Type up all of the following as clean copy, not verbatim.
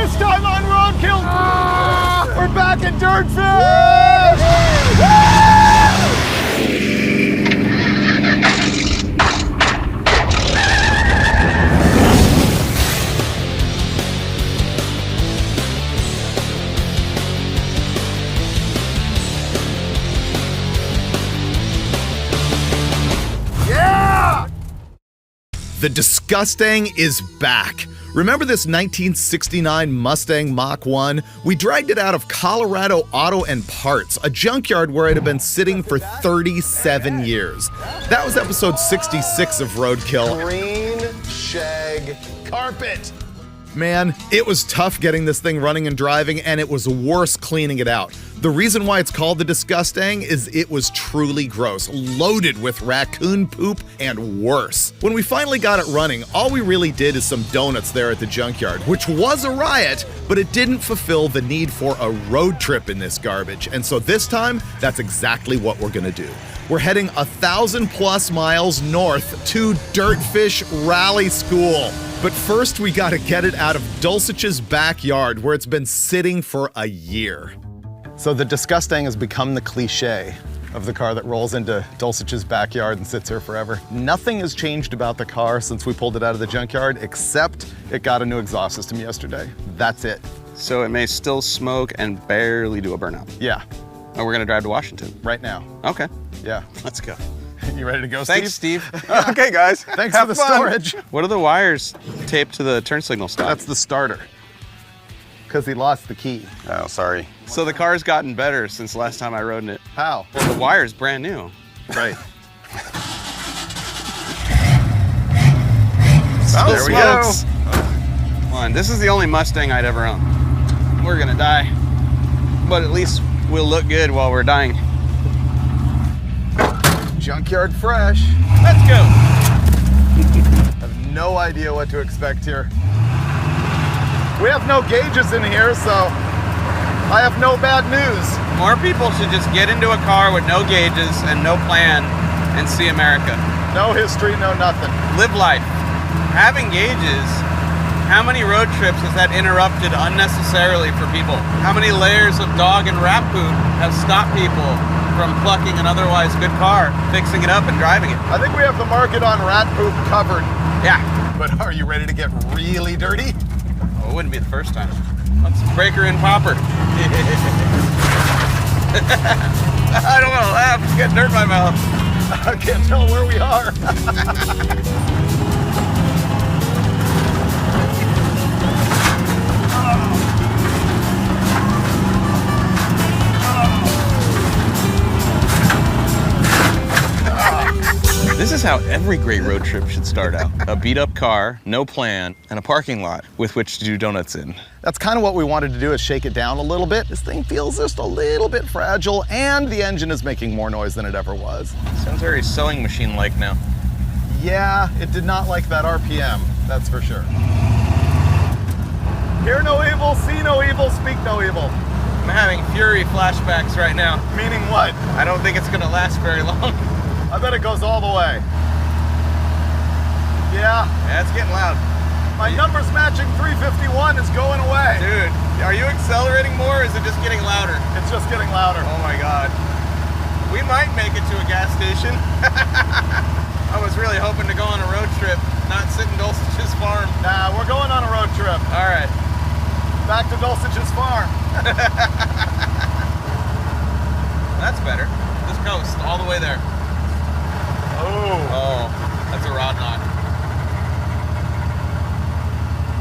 This time on Roadkill, we're back in Dirtfish! Yeah! The Disgustang is back. Remember this 1969 Mustang Mach 1? We dragged it out of Colorado Auto and Parts, a junkyard where it had been sitting for 37 years. That was episode 66 of Roadkill. Green shag carpet. Man, it was tough getting this thing running and driving, and it was worse cleaning it out. The reason why it's called the Disgustang is it was truly gross, loaded with raccoon poop and worse. When we finally got it running, all we really did is some donuts there at the junkyard, which was a riot, but it didn't fulfill the need for a road trip in this garbage. And so this time, that's exactly what we're gonna do. We're heading 1,000+ miles north to Dirtfish Rally School. But first, we gotta get it out of Dulcich's backyard, where it's been sitting for a year. So the Disgustang has become the cliche of the car that rolls into Dulcich's backyard and sits here forever. Nothing has changed about the car since we pulled it out of the junkyard, except it got a new exhaust system yesterday. That's it. So it may still smoke and barely do a burnout. Yeah. And we're gonna drive to Washington. Right now. Okay. Yeah. Let's go. You ready to go, Thanks, Steve? Steve. Okay, guys. Thanks Have for the fun. storage. What are the wires taped to the turn signal stop? That's the starter. Because he lost the key. Oh, sorry. So the car's gotten better since last time I rode in it. How? Well, the wire's brand new. Right. There we go. Come on, this is the only Mustang I'd ever own. We're gonna die, but at least we'll look good while we're dying. Junkyard fresh. Let's go. I have no idea what to expect here. We have no gauges in here, so I have no bad news. More people should just get into a car with no gauges and no plan and see America. No history, no nothing. Live life. Having gauges, how many road trips has that interrupted unnecessarily for people? How many layers of dog and rat poop have stopped people from plucking an otherwise good car, fixing it up and driving it? I think we have the market on rat poop covered. Yeah. But are you ready to get really dirty? Oh, it wouldn't be the first time. Let's breaker in popper. I don't want to laugh, it's getting dirt in my mouth. I can't tell where we are. This is how every great road trip should start out. A beat up car, no plan, and a parking lot with which to do donuts in. That's kind of what we wanted to do, is shake it down a little bit. This thing feels just a little bit fragile, and the engine is making more noise than it ever was. Sounds very sewing machine-like now. Yeah, it did not like that RPM, that's for sure. Hear no evil, see no evil, speak no evil. I'm having Fury flashbacks right now. Meaning what? I don't think it's gonna last very long. I bet it goes all the way. Yeah. Yeah, it's getting loud. My numbers matching 351 is going away. Dude, are you accelerating more, or is it just getting louder? It's just getting louder. Oh my God. We might make it to a gas station. I was really hoping to go on a road trip, not sit in Dulcich's farm. Nah, we're going on a road trip. All right. Back to Dulcich's farm. That's better. Just coast all the way there. Oh, that's a rod knot.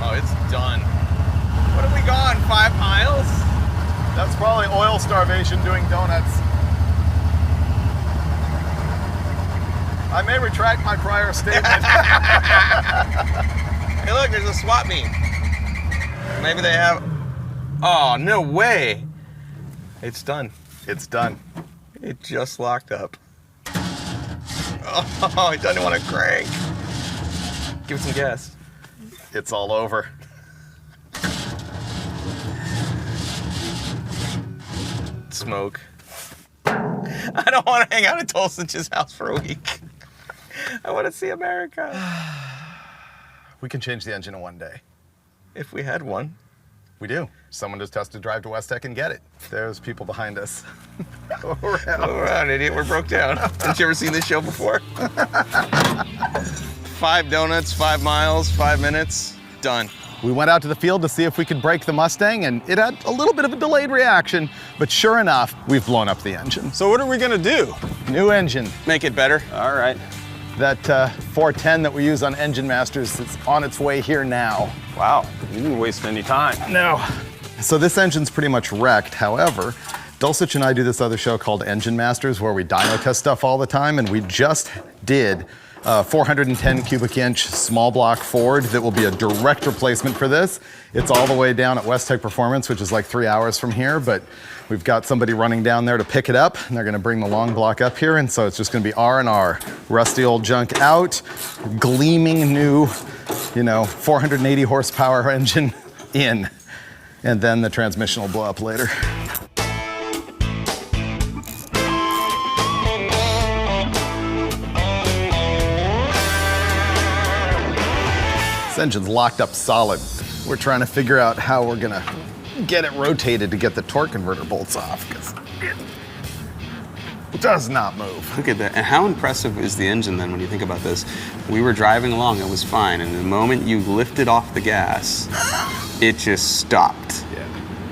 Oh, it's done. What have we gone, 5 miles? That's probably oil starvation doing donuts. I may retract my prior statement. Hey look, there's a swap meet. Maybe they have, oh, no way. It's done. It's done. It just locked up. Oh, it doesn't want to crank. Give it some gas. It's all over. Smoke. I don't want to hang out at Dulcich's house for a week. I want to see America. We can change the engine in one day. If we had one. We do. Someone just has to drive to West Tech and get it. There's people behind us. Go around, idiot. We're broke down. Haven't you ever seen this show before? 5 donuts, 5 miles, 5 minutes, done. We went out to the field to see if we could break the Mustang, and it had a little bit of a delayed reaction, but sure enough, we've blown up the engine. So what are we gonna do? New engine. Make it better. All right. That 410 that we use on Engine Masters is on its way here now. Wow, you didn't waste any time. No. So this engine's pretty much wrecked. However, Dulcich and I do this other show called Engine Masters where we dyno test stuff all the time, and we just did a 410 cubic inch small block Ford that will be a direct replacement for this. It's all the way down at West Tech Performance, which is like 3 hours from here, but we've got somebody running down there to pick it up, and they're gonna bring the long block up here, and so it's just gonna be R&R. Rusty old junk out, gleaming new, 480 horsepower engine in, and then the transmission will blow up later. This engine's locked up solid. We're trying to figure out how we're gonna get it rotated to get the torque converter bolts off, because it does not move. Look at that. And how impressive is the engine then when you think about this? We were driving along, it was fine, and the moment you lifted off the gas, it just stopped. Yeah.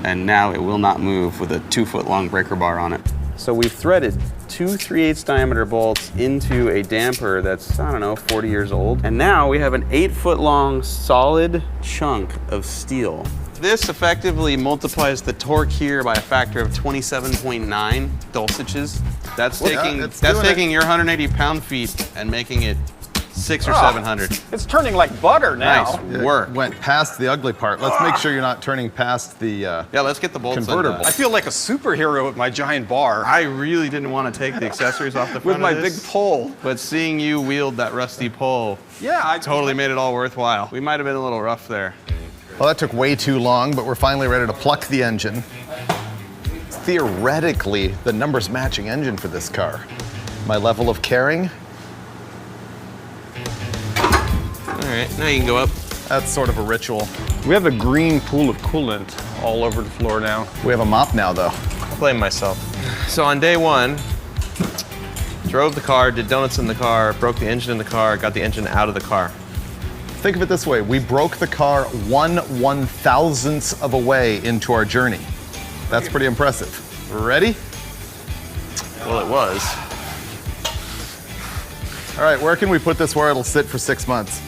And now it will not move with a 2-foot-long breaker bar on it. So we've threaded 2 3/8 diameter bolts into a damper that's, 40 years old. And now we have an 8-foot-long solid chunk of steel. This effectively multiplies the torque here by a factor of 27.9 Dulciches. That's taking your 180 pound-feet and making it 600 or 700. It's turning like butter now. Nice work. Went past the ugly part. Let's make sure you're not turning past the Yeah, let's get the bolts converter on bolts. I feel like a superhero with my giant bar. I really didn't want to take the accessories off the front With my of this, big pole. but seeing you wield that rusty pole totally made it all worthwhile. We might have been a little rough there. Well, that took way too long, but we're finally ready to pluck the engine. It's theoretically the numbers matching engine for this car. My level of caring, All right, now you can go up. that's sort of a ritual. We have a green pool of coolant all over the floor now. We have a mop now, though. I blame myself. So on day 1, drove the car, did donuts in the car, broke the engine in the car, got the engine out of the car. Think of it this way. We broke the car 1/1000th of a way into our journey. That's pretty impressive. Ready? Well, it was. All right, where can we put this where it'll sit for 6 months?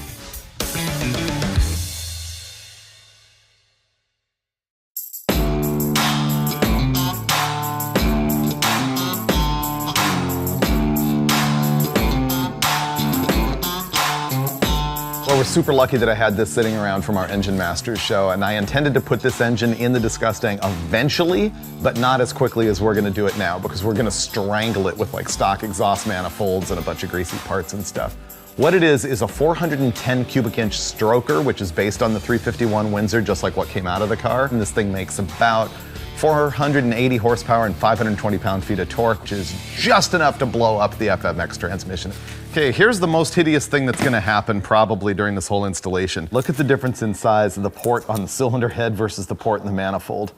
Well, we're super lucky that I had this sitting around from our Engine Masters show, and I intended to put this engine in the Disgustang eventually, but not as quickly as we're gonna do it now, because we're gonna strangle it with like stock exhaust manifolds and a bunch of greasy parts and stuff. What it is a 410 cubic inch stroker, which is based on the 351 Windsor, just like what came out of the car. And this thing makes about 480 horsepower and 520 pound-feet of torque, which is just enough to blow up the FMX transmission. Okay, here's the most hideous thing that's gonna happen probably during this whole installation. Look at the difference in size of the port on the cylinder head versus the port in the manifold.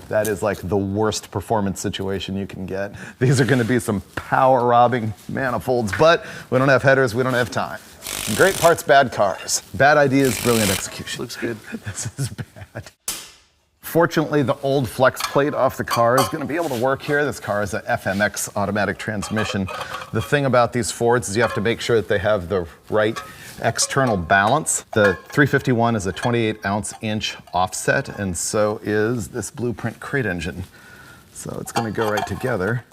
That is like the worst performance situation you can get. These are gonna be some power-robbing manifolds, but we don't have headers, we don't have time. Great parts, bad cars. Bad ideas, brilliant execution. Looks good. This is bad. Fortunately, the old flex plate off the car is gonna be able to work here. This car is a FMX automatic transmission. The thing about these Fords is you have to make sure that they have the right external balance. The 351 is a 28-ounce-inch offset, and so is this Blueprint crate engine. So it's gonna go right together.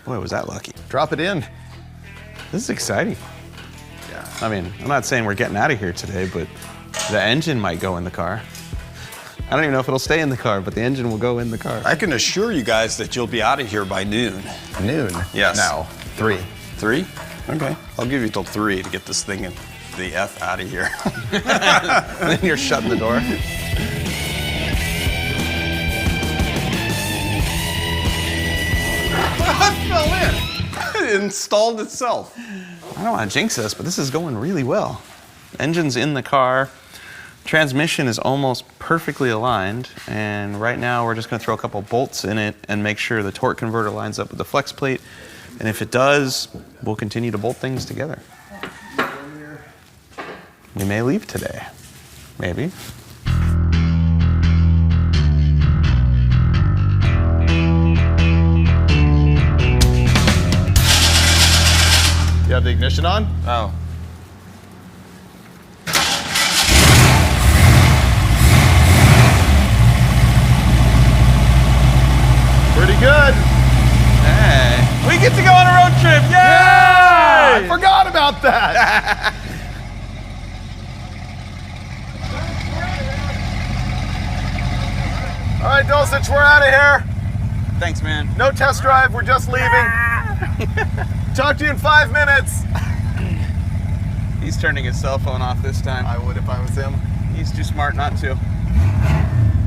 Boy, was that lucky. Drop it in. This is exciting. Yeah. I mean, I'm not saying we're getting out of here today, but the engine might go in the car. I don't even know if it'll stay in the car, but the engine will go in the car. I can assure you guys that you'll be out of here by noon. Noon? Yes. No, 3. 3? Okay. I'll give you till 3 to get this thing in the F out of here. Then you're shutting the door. It fell in. It installed itself. I don't want to jinx this, but this is going really well. Engine's in the car. Transmission is almost perfectly aligned, and right now we're just going to throw a couple bolts in it and make sure the torque converter lines up with the flex plate. And if it does, we'll continue to bolt things together. We may leave today. Maybe. You have the ignition on? Oh. Pretty good. Hey. We get to go on a road trip. Yay! Yeah! I forgot about that. All right, Dulcich, we're out of here. Thanks, man. No test drive, we're just leaving. Talk to you in 5 minutes. He's turning his cell phone off this time. I would if I was him. He's too smart not to.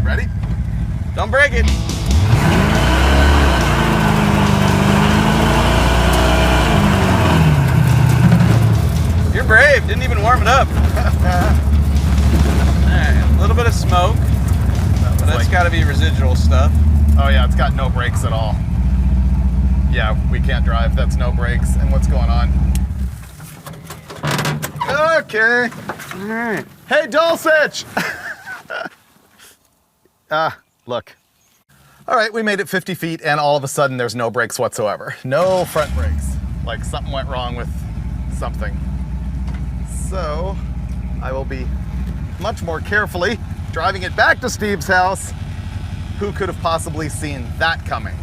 Ready? Don't break it. You're brave. Didn't even warm it up. Alright, a little bit of smoke. But that's got to be residual stuff. Oh yeah, it's got no brakes at all. Yeah, we can't drive. That's no brakes. And what's going on? Okay. All right. Hey, Dulcich! Look. All right, we made it 50 feet, and all of a sudden there's no brakes whatsoever. No front brakes. Like something went wrong with something. So, I will be much more carefully driving it back to Steve's house. Who could have possibly seen that coming?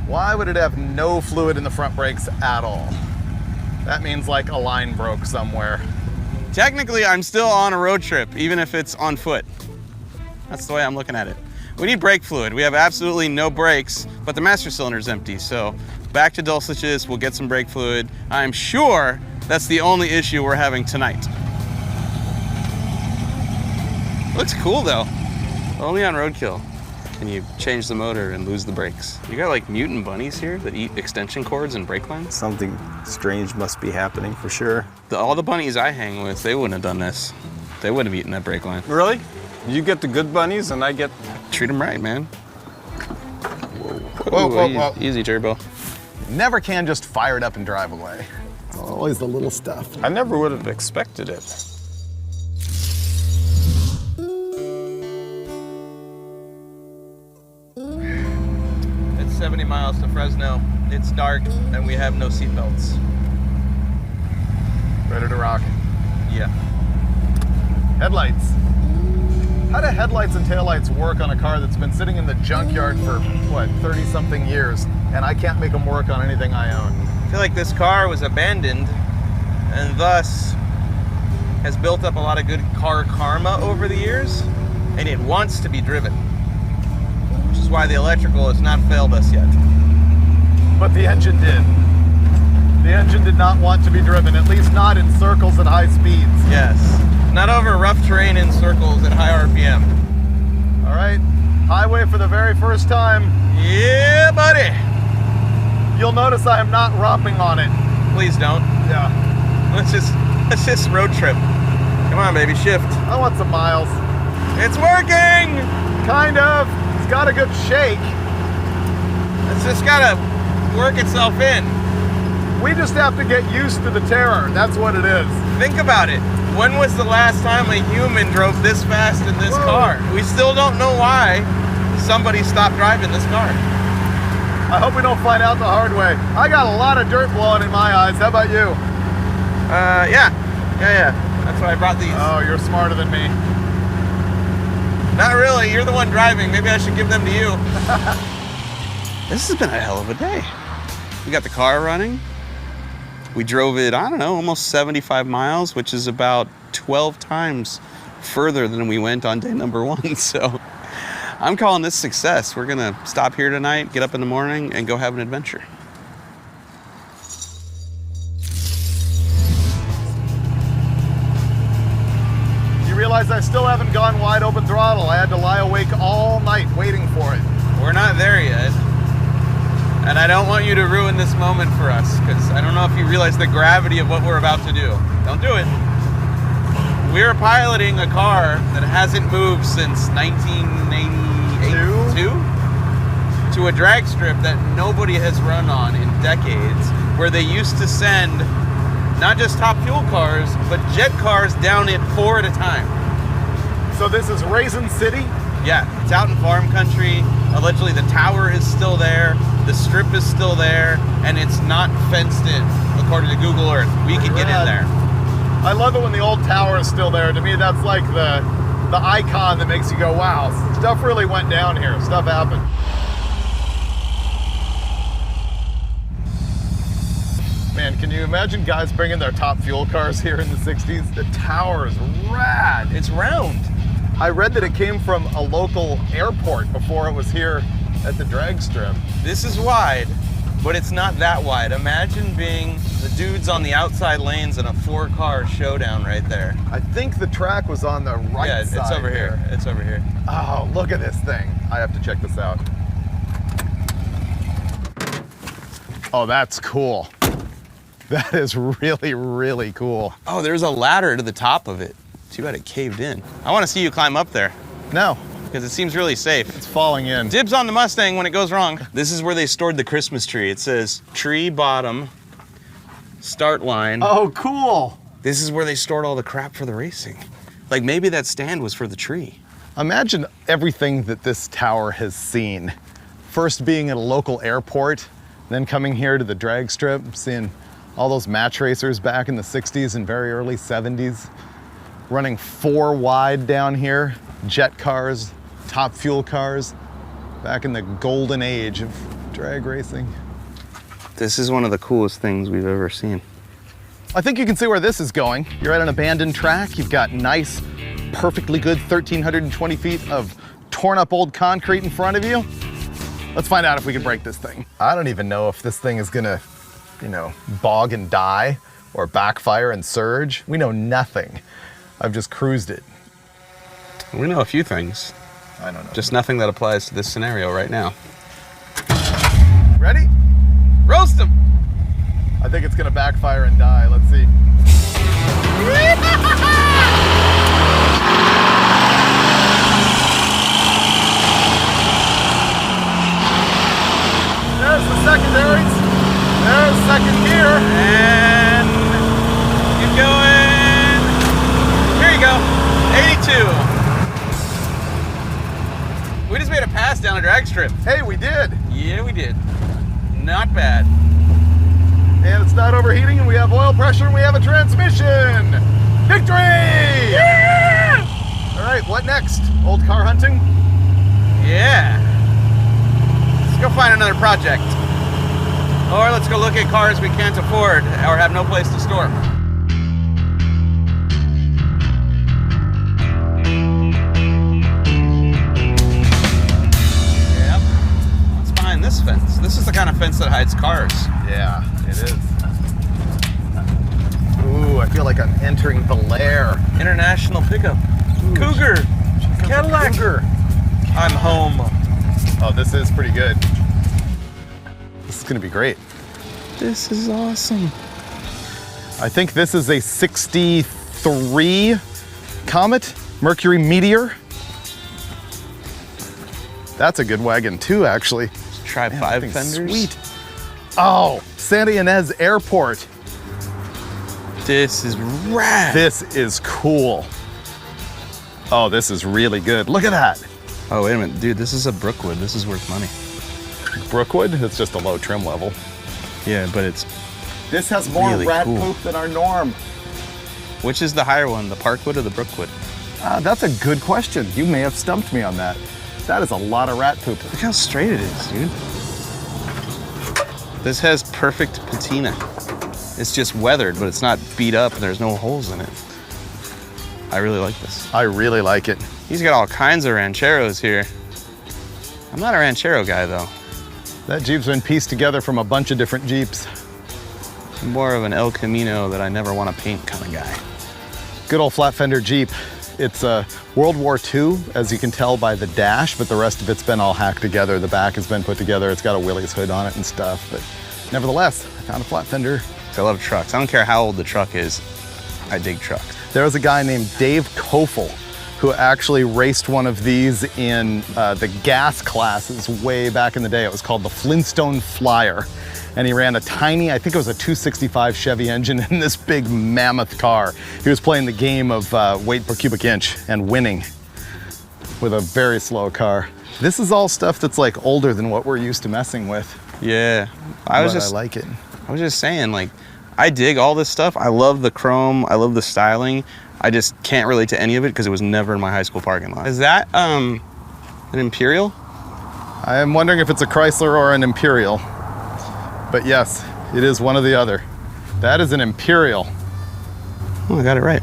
Why would it have no fluid in the front brakes at all? That means like a line broke somewhere. Technically, I'm still on a road trip, even if it's on foot. That's the way I'm looking at it. We need brake fluid. We have absolutely no brakes, but the master cylinder is empty. So back to Dulcich's, we'll get some brake fluid. I'm sure that's the only issue we're having tonight. Looks cool though. Only on Roadkill can you change the motor and lose the brakes. You got like mutant bunnies here that eat extension cords and brake lines? Something strange must be happening for sure. All the bunnies I hang with, they wouldn't have done this. They wouldn't have eaten that brake line. Really? You get the good bunnies and I get... Treat them right, man. Whoa, whoa, whoa. Easy, turbo. Never can just fire it up and drive away. It's always the little stuff. I never would have expected it. It's 70 miles to Fresno. It's dark and we have no seatbelts. Ready to rock. Yeah. Headlights. How do headlights and taillights work on a car that's been sitting in the junkyard for, what, 30-something years, and I can't make them work on anything I own? I feel like this car was abandoned and thus has built up a lot of good car karma over the years, and it wants to be driven. Which is why the electrical has not failed us yet. But the engine did. The engine did not want to be driven, at least not in circles at high speeds. Yes. Not over rough terrain in circles at high RPM. All right, highway for the very first time. Yeah, buddy. You'll notice I am not romping on it. Please don't. Yeah. Let's just road trip. Come on, baby, shift. I want some miles. It's working! Kind of. It's got a good shake. It's just gotta work itself in. We just have to get used to the terror. That's what it is. Think about it. When was the last time a human drove this fast in this car? We still don't know why somebody stopped driving this car. I hope we don't find out the hard way. I got a lot of dirt blowing in my eyes. How about you? Yeah. That's why I brought these. Oh, you're smarter than me. Not really. You're the one driving. Maybe I should give them to you. This has been a hell of a day. We got the car running. We drove it, I don't know, almost 75 miles, which is about 12 times further than we went on day number 1. So I'm calling this success. We're gonna stop here tonight, get up in the morning, and go have an adventure. You realize I still haven't gone wide open throttle. I had to lie awake all night waiting for it. We're not there yet. And I don't want you to ruin this moment for us, because I don't know if you realize the gravity of what we're about to do. Don't do it. We were piloting a car that hasn't moved since 1982 to a drag strip that nobody has run on in decades, where they used to send not just top fuel cars, but jet cars down it 4 at a time. So this is Raisin City? Yeah, it's out in farm country. Allegedly the tower is still there, the strip is still there, and it's not fenced in, according to Google Earth. We could get in there. I love it when the old tower is still there. To me, that's like the icon that makes you go, wow, stuff really went down here. Stuff happened. Man, can you imagine guys bringing their top fuel cars here in the 60s? The tower is rad. It's round. I read that it came from a local airport before it was here at the drag strip. This is wide, but it's not that wide. Imagine being the dudes on the outside lanes in a 4-car showdown right there. I think the track was on the right side. Yeah, it's over here. It's over here. Oh, look at this thing. I have to check this out. Oh, that's cool. That is really, really cool. Oh, there's a ladder to the top of it. Too bad it caved in. I want to see you climb up there. No. Because it seems really safe. It's falling in. Dibs on the Mustang when it goes wrong. This is where they stored the Christmas tree. It says tree bottom, start line. Oh, cool. This is where they stored all the crap for the racing. Like maybe that stand was for the tree. Imagine everything that this tower has seen. First being at a local airport, then coming here to the drag strip, seeing all those match racers back in the 60s and very early 70s, running 4 wide down here, jet cars, top fuel cars, back in the golden age of drag racing. This is one of the coolest things we've ever seen. I think you can see where this is going. You're at an abandoned track. You've got nice, perfectly good 1,320 feet of torn up old concrete in front of you. Let's find out if we can break this thing. I don't even know if this thing is gonna, bog and die or backfire and surge. We know nothing. I've just cruised it. We know a few things. I don't know. Just nothing that applies to this scenario right now. Ready? Roast him! I think it's gonna backfire and die. Let's see. There's the secondaries. There's second gear. And keep going. Here you go. 82. We just made a pass down a drag strip. Hey, we did. Yeah, we did. Not bad. And it's not overheating, and we have oil pressure, and we have a transmission. Victory! Yeah! All right, what next? Old car hunting? Yeah. Let's go find another project. Or let's go look at cars we can't afford or have no place to store. Yep. What's behind this fence? This is the kind of fence that hides cars. Yeah, it is. Ooh, I feel like I'm entering the lair. International pickup. Ooh, Cougar. Cadillac. Cougar. I'm home. Oh, this is pretty good. This is gonna be great. This is awesome. I think this is a 63 Comet, Mercury Meteor. That's a good wagon too, actually. Let's try Man, 5 that thing's fenders. Sweet. Oh, Santa Ynez Airport. This is rad. This is cool. Oh, this is really good. Look at that. Oh, wait a minute. Dude, this is a Brookwood. This is worth money. Brookwood, it's just a low trim level. Yeah, but it's... This has more Really rat cool. poop than our norm. Which is the higher one, the Parkwood or the Brookwood? That's a good question. You may have stumped me on that. That is a lot of rat poop. Look how straight it is, dude. This has perfect patina. It's just weathered, but it's not beat up and there's no holes in it. I really like this. I really like it. He's got all kinds of rancheros here. I'm not a ranchero guy, though. That Jeep's been pieced together from a bunch of different Jeeps. I'm more of an El Camino that I never want to paint kind of guy. Good old flat fender Jeep. It's World War II, as you can tell by the dash, but the rest of it's been all hacked together. The back has been put together. It's got a Willys hood on it and stuff, but nevertheless, I found a flat fender. I love trucks. I don't care how old the truck is. I dig trucks. There was a guy named Dave Kofel who actually raced one of these in the gas classes way back in the day. It was called the Flintstone Flyer. And he ran a tiny, I think it was a 265 Chevy engine in this big mammoth car. He was playing the game of weight per cubic inch and winning with a very slow car. This is all stuff that's like older than what we're used to messing with. Yeah. I like it. I was just saying, like, I dig all this stuff. I love the chrome. I love the styling. I just can't relate to any of it because it was never in my high school parking lot. Is that an Imperial? I am wondering if it's a Chrysler or an Imperial. But yes, it is one or the other. That is an Imperial. Oh, I got it right.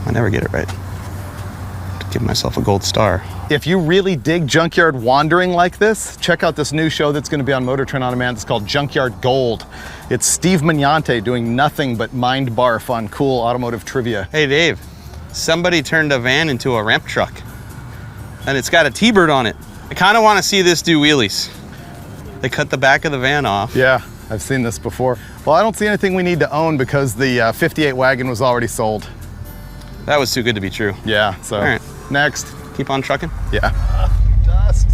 I never get it right. To give myself a gold star. If you really dig junkyard wandering like this, check out this new show that's going to be on MotorTrend on Demand. It's called Junkyard Gold. It's Steve Mignante doing nothing but mind barf on cool automotive trivia. Hey, Dave, somebody turned a van into a ramp truck, and it's got a T-bird on it. I kind of want to see this do wheelies. They cut the back of the van off. Yeah, I've seen this before. Well, I don't see anything we need to own because the 58 wagon was already sold. That was too good to be true. Yeah, so all right. Next. Keep on trucking? Yeah. Dust.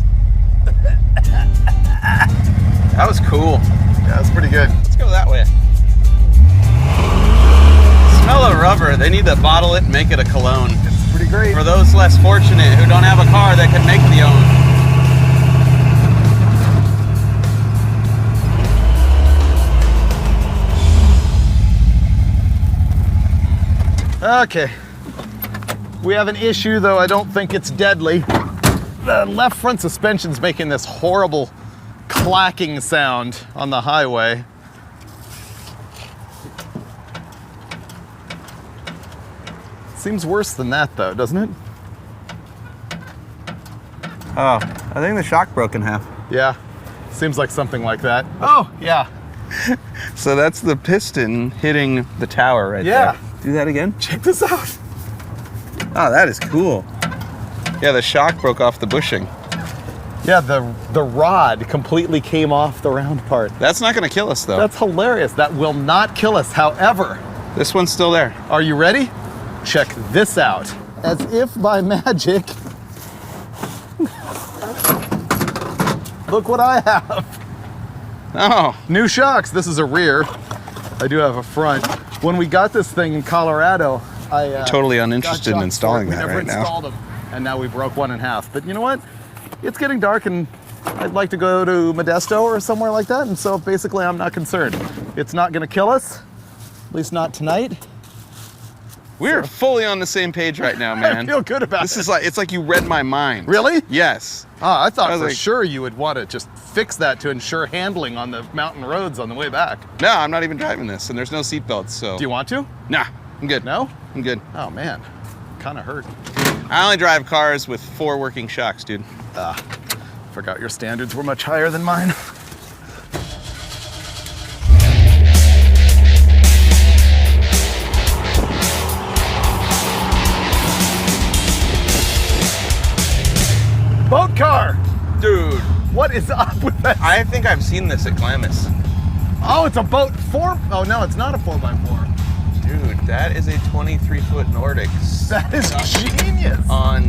That was cool. Yeah, that's pretty good. Let's go that way. Smell of rubber. They need to bottle it and make it a cologne. It's pretty great. For those less fortunate who don't have a car that can make the own. Okay. We have an issue, though I don't think it's deadly. The left front suspension's making this horrible clacking sound on the highway. Seems worse than that, though, doesn't it? Oh, I think the shock broke in half. Yeah, seems like something like that. Oh, yeah. So that's the piston hitting the tower right there. Do that again. Check this out. Oh, that is cool. Yeah, the shock broke off the bushing. Yeah, the rod completely came off the round part. That's not gonna kill us though. That's hilarious. That will not kill us. However, this one's still there. Are you ready? Check this out. As if by magic, look what I have. Oh. New shocks. This is a rear. I do have a front. When we got this thing in Colorado, I totally uninterested in installing that right now. We never installed them, and now we broke one in half. But you know what? It's getting dark, and I'd like to go to Modesto or somewhere like that, and so basically I'm not concerned. It's not going to kill us, at least not tonight. We're fully on the same page right now, man. I feel good about this. It's like you read my mind. Really? Yes. Oh, I thought for sure you would want to just fix that to ensure handling on the mountain roads on the way back. No, I'm not even driving this, and there's no seatbelts, so. Do you want to? Nah, I'm good. No? I'm good. Oh, man. Kind of hurt. I only drive cars with 4 working shocks, dude. Forgot your standards were much higher than mine. Boat car! Dude. What is up with that? I think I've seen this at Glamis. Oh, it's a boat 4. Oh, no, it's not a 4x4. Dude, that is a 23-foot Nordic. That is genius. On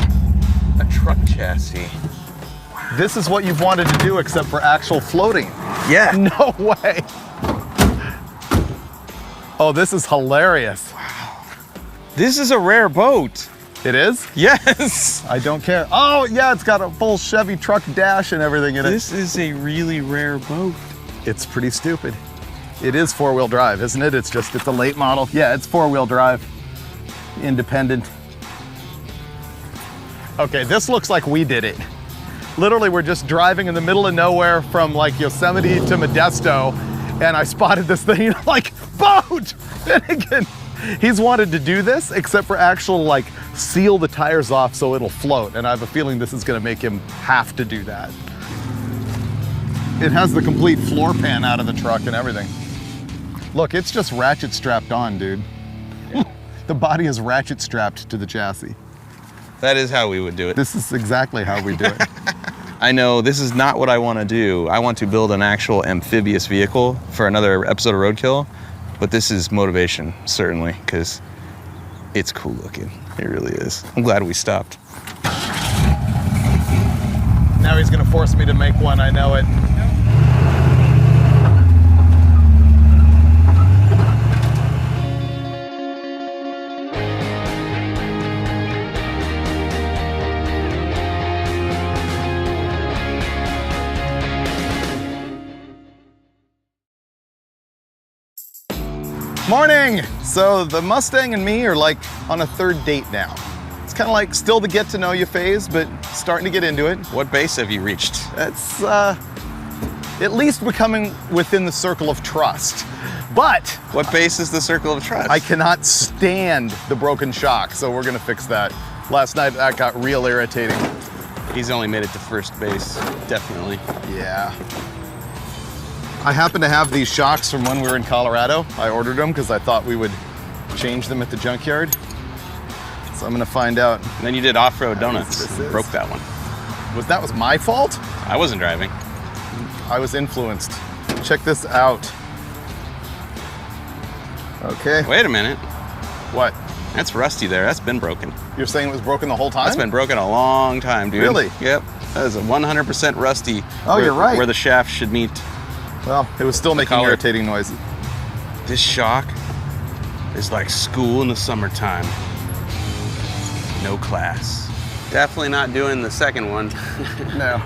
a truck chassis. Wow. This is what you've wanted to do except for actual floating. Yeah. No way. Oh, this is hilarious. Wow. This is a rare boat. It is? Yes. I don't care. Oh, yeah, it's got a full Chevy truck dash and everything in it. This is a really rare boat. It's pretty stupid. It is 4-wheel drive, isn't it? It's a late model. Yeah, it's 4-wheel drive. Independent. Okay, this looks like we did it. Literally, we're just driving in the middle of nowhere from like Yosemite to Modesto, and I spotted this thing, like, boat! And again, he's wanted to do this, except for actual, like, seal the tires off so it'll float, and I have a feeling this is gonna make him have to do that. It has the complete floor pan out of the truck and everything. Look, it's just ratchet strapped on, dude. The body is ratchet strapped to the chassis. That is how we would do it. This is exactly how we do it. I know this is not what I want to do. I want to build an actual amphibious vehicle for another episode of Roadkill, but this is motivation, certainly, because It's cool looking. It really is. I'm glad we stopped. Now he's gonna force me to make one, I know it. Morning! So the Mustang and me are like on a third date now. It's kind of like still the get to know you phase, but starting to get into it. What base have you reached? It's at least becoming within the circle of trust. But What base is the circle of trust? I cannot stand the broken shock, so we're gonna fix that. Last night that got real irritating. He's only made it to first base, definitely. Yeah. I happen to have these shocks from when we were in Colorado. I ordered them because I thought we would change them at the junkyard. So I'm gonna find out. And then you did off-road donuts. This is. Broke that one. That was my fault? I wasn't driving. I was influenced. Check this out. Okay. Wait a minute. What? That's rusty there. That's been broken. You're saying it was broken the whole time? That's been broken a long time, dude. Really? Yep. That is a 100% rusty. Oh, you're right. Where the shaft should meet. Well, it was still making collar. irritating noise. This shock is like school in the summertime. No class. Definitely not doing the second one. No.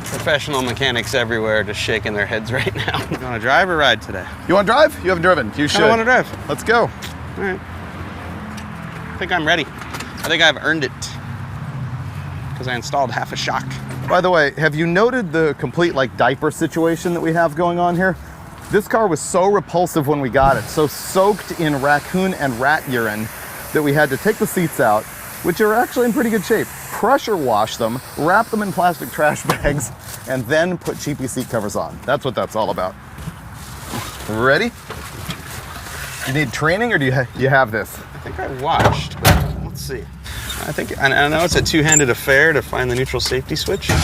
Professional mechanics everywhere just shaking their heads right now. You want to drive or ride today? You want to drive? You haven't driven. You should. I want to drive. Let's go. All right. I think I'm ready. I think I've earned it because I installed half a shock. By the way, have you noted the complete like diaper situation that we have going on here? This car was so repulsive when we got it, so soaked in raccoon and rat urine that we had to take the seats out, which are actually in pretty good shape, pressure wash them, wrap them in plastic trash bags, and then put cheapy seat covers on. That's what that's all about. Ready? You need training, or do you have this? I think I watched, but let's see. I think, I know it's a two-handed affair to find the neutral safety switch. I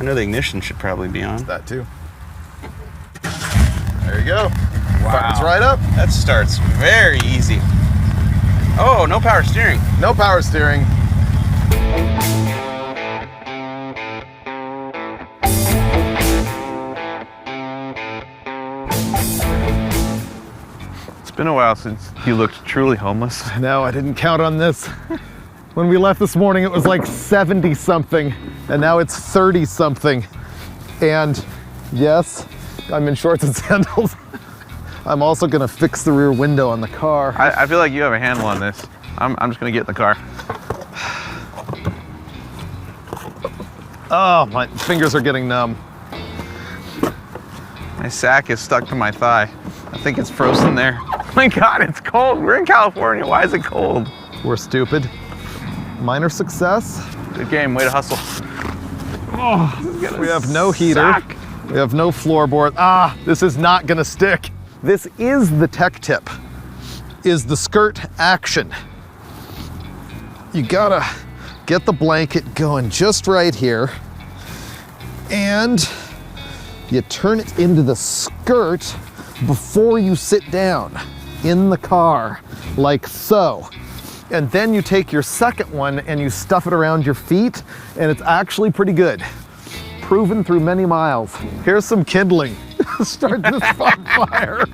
know the ignition should probably be on. That too. There you go. Wow. Buttons right up. That starts very easy. Oh, no power steering. No power steering. It's been a while since you looked truly homeless. No, I didn't count on this. When we left this morning, it was like 70 something, and now it's 30 something. And yes, I'm in shorts and sandals. I'm also gonna fix the rear window on the car. I feel like you have a handle on this. I'm just gonna get in the car. Oh, my fingers are getting numb. My sack is stuck to my thigh. I think it's frozen there. My God, it's cold. We're in California. Why is it cold? We're stupid. Minor success. Good game. Way to hustle. Oh, We have no heater. suck. We have no floorboard. Ah, this is not gonna stick. This is the tech tip, is the skirt action. You gotta get the blanket going just right here, and you turn it into the skirt before you sit down in the car, like so. And then you take your second one and you stuff it around your feet, and it's actually pretty good. Proven through many miles. Here's some kindling. Start this fire.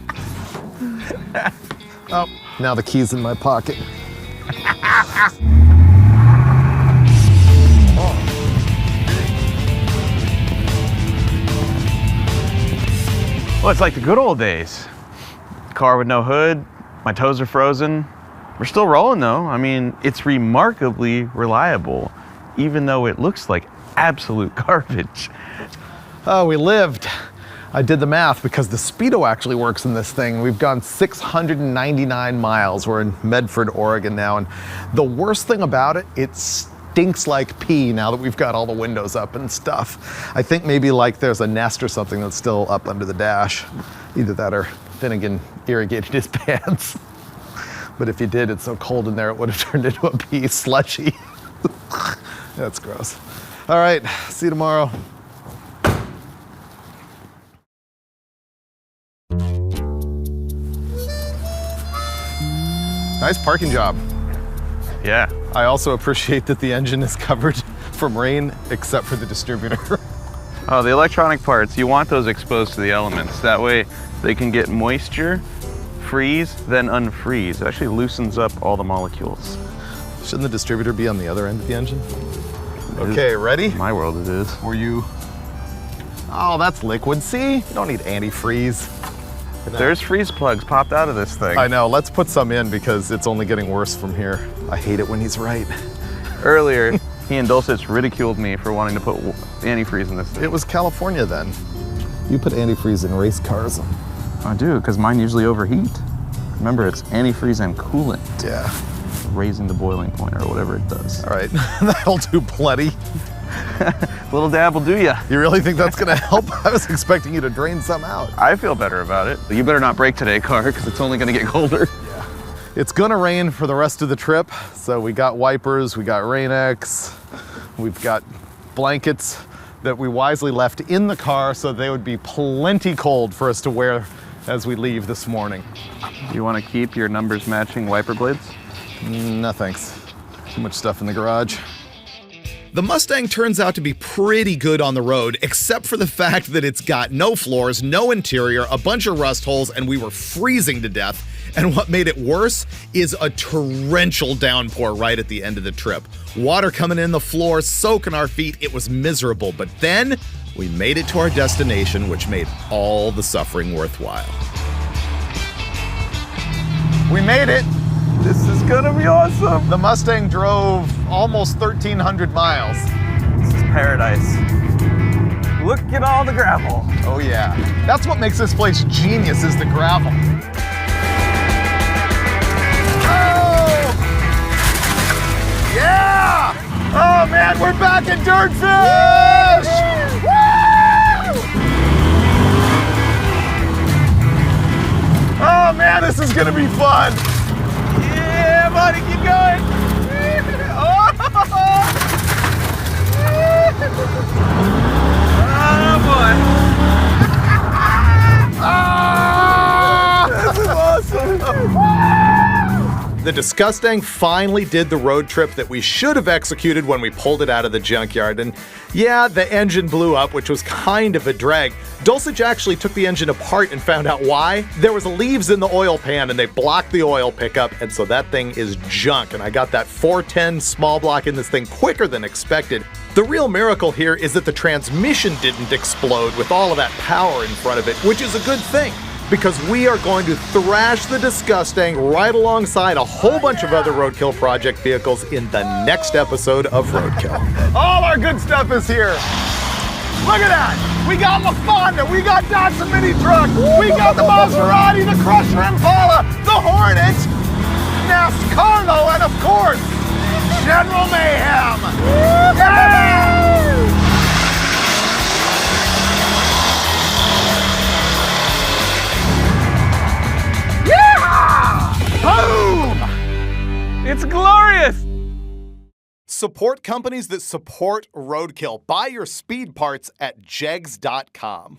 Oh, now the key's in my pocket. Well, it's like the good old days. Car with no hood, my toes are frozen. We're still rolling though. I mean, it's remarkably reliable, even though it looks like absolute garbage. Oh, we lived. I did the math because the speedo actually works in this thing. We've gone 699 miles. We're in Medford, Oregon now. And the worst thing about it, it stinks like pee now that we've got all the windows up and stuff. I think maybe like there's a nest or something that's still up under the dash. Either that or Finnegan irrigated his pants. But if he did, it's so cold in there, it would have turned into a pea slushy. That's gross. All right, see you tomorrow. Nice parking job. Yeah. I also appreciate that the engine is covered from rain except for the distributor. Oh, the electronic parts, you want those exposed to the elements. That way they can get moisture, freeze, then unfreeze. It actually loosens up all the molecules. Shouldn't the distributor be on the other end of the engine? Okay, ready? In my world it is. Were you? Oh, that's liquid. See? You don't need antifreeze. There's freeze plugs popped out of this thing. I know. Let's put some in because it's only getting worse from here. I hate it when he's right. Earlier, he and Dulcich ridiculed me for wanting to put antifreeze in this thing. It was California then. You put antifreeze in race cars. I do, because mine usually overheat. Remember, it's antifreeze and coolant. Yeah. Raising the boiling point or whatever it does. All right, that'll do plenty. Little dab will do ya. You really think that's gonna help? I was expecting you to drain some out. I feel better about it. You better not brake today, car, because it's only gonna get colder. Yeah. It's gonna rain for the rest of the trip, so we got wipers, we got Rain-X, we've got blankets that we wisely left in the car so they would be plenty cold for us to wear as we leave this morning. You want to keep your numbers matching wiper blades? No thanks. Too much stuff in the garage. The Mustang turns out to be pretty good on the road, except for the fact that it's got no floors, no interior, a bunch of rust holes, and we were freezing to death. And what made it worse is a torrential downpour right at the end of the trip. Water coming in the floor, soaking our feet. It was miserable, but then we made it to our destination, which made all the suffering worthwhile. We made it. This is gonna be awesome. The Mustang drove almost 1,300 miles. This is paradise. Look at all the gravel. Oh yeah. That's what makes this place genius, is the gravel. Oh! Yeah! Oh man, we're back in Dirtfish! Woo! Oh man, this is gonna be fun. Yeah, buddy, keep going. Oh boy. This is awesome. The Disgustang finally did the road trip that we should have executed when we pulled it out of the junkyard. And yeah, the engine blew up, which was kind of a drag. Dulcich actually took the engine apart and found out why. There was leaves in the oil pan and they blocked the oil pickup, and so that thing is junk. And I got that 410 small block in this thing quicker than expected. The real miracle here is that the transmission didn't explode with all of that power in front of it, which is a good thing, because we are going to thrash the Disgustang right alongside a whole bunch of other Roadkill project vehicles in the next episode of Roadkill. All our good stuff is here. Look at that. We got La Fonda, we got Datsun Mini Truck, we got the Maserati, the Crusher Impala, the Hornet, Nascarlo, and of course, General Mayhem. Yeah! Boom! It's glorious. Support companies that support Roadkill. Buy your speed parts at jegs.com.